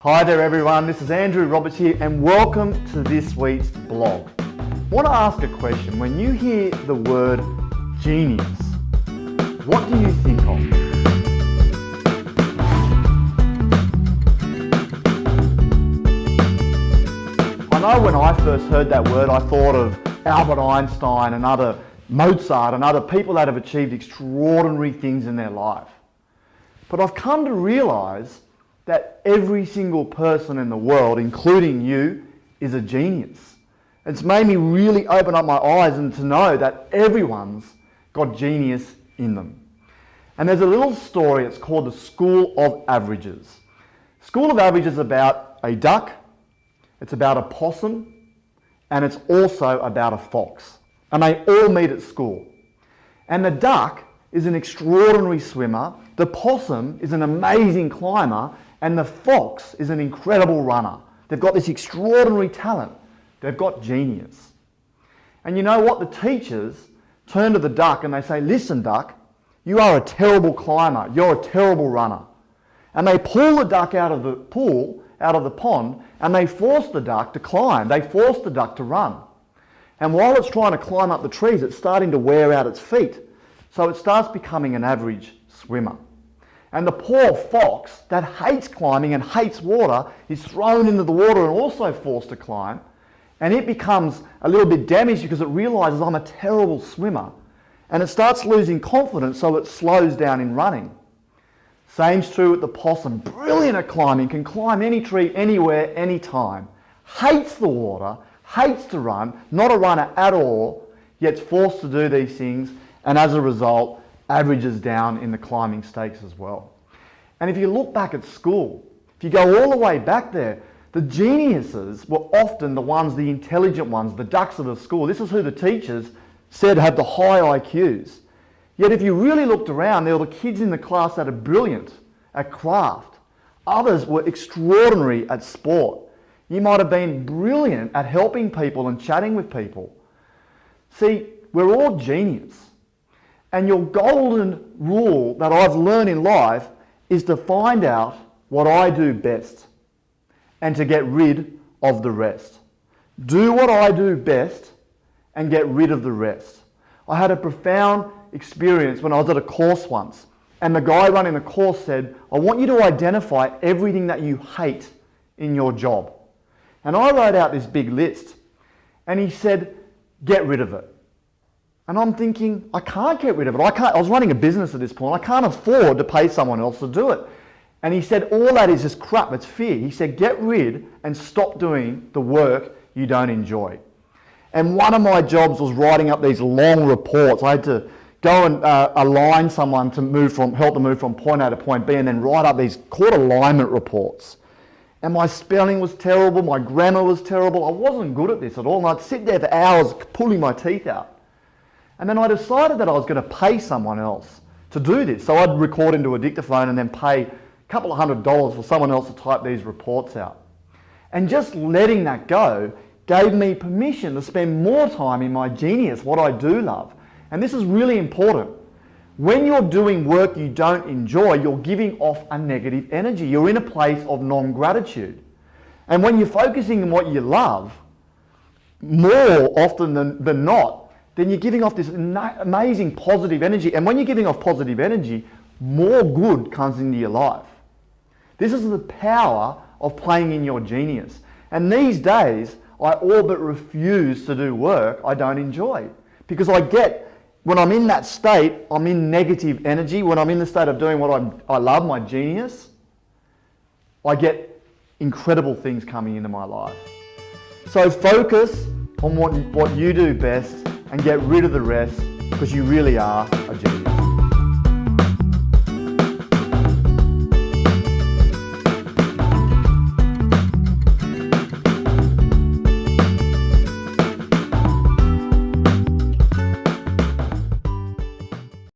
Hi there everyone, this is Andrew Roberts here and welcome to this week's blog. I want to ask a question. When you hear the word genius, what do you think of? I know when I first heard that word I thought of Albert Einstein and other Mozart and other people that have achieved extraordinary things in their life. But I've come to realise that every single person in the world, including you, is a genius. It's made me really open up my eyes and to know that everyone's got genius in them. And there's a little story, it's called the School of Averages. School of Averages is about a duck, it's about a possum, and it's also about a fox. And they all meet at school. And the duck is an extraordinary swimmer, the possum is an amazing climber, and the fox is an incredible runner. They've got this extraordinary talent. They've got genius. And you know what? The teachers turn to the duck and they say, "Listen, duck, you are a terrible climber. You're a terrible runner." And they pull the duck out of the pool, out of the pond, and they force the duck to climb. They force the duck to run. And while it's trying to climb up the trees, it's starting to wear out its feet. So it starts becoming an average swimmer. And the poor fox that hates climbing and hates water is thrown into the water and also forced to climb. And it becomes a little bit damaged because it realises, I'm a terrible swimmer. And it starts losing confidence, so it slows down in running. Same's true with the possum. Brilliant at climbing, can climb any tree, anywhere, anytime. Hates the water, hates to run, not a runner at all, yet forced to do these things, and as a result, averages down in the climbing stakes as well. And if you look back at school, if you go all the way back there, the geniuses were often the ones, the intelligent ones, the ducks of the school. This is who the teachers said had the high IQs. Yet if you really looked around, there were the kids in the class that are brilliant at craft. Others were extraordinary at sport. You might have been brilliant at helping people and chatting with people. See, we're all genius. And your golden rule that I've learned in life is to find out what I do best and to get rid of the rest. Do what I do best and get rid of the rest. I had a profound experience when I was at a course once, and the guy running the course said, "I want you to identify everything that you hate in your job." And I wrote out this big list, and he said, "Get rid of it." And I'm thinking, I can't get rid of it. I was running a business at this point. I can't afford to pay someone else to do it. And he said, all that is just crap. It's fear. He said, get rid and stop doing the work you don't enjoy. And one of my jobs was writing up these long reports. I had to go and align someone to help them move from point A to point B, and then write up these called alignment reports. And my spelling was terrible. My grammar was terrible. I wasn't good at this at all. And I'd sit there for hours pulling my teeth out. And then I decided that I was going to pay someone else to do this. So I'd record into a dictaphone and then pay a couple of $100 for someone else to type these reports out. And just letting that go gave me permission to spend more time in my genius, what I do love. And this is really important. When you're doing work you don't enjoy, you're giving off a negative energy. You're in a place of non-gratitude. And when you're focusing on what you love, more often than not, then you're giving off this amazing positive energy. And when you're giving off positive energy, more good comes into your life. This is the power of playing in your genius. And these days, I all but refuse to do work I don't enjoy. Because when I'm in that state, I'm in negative energy. When I'm in the state of doing what I love, my genius, I get incredible things coming into my life. So focus on what you do best and get rid of the rest, because you really are a genius.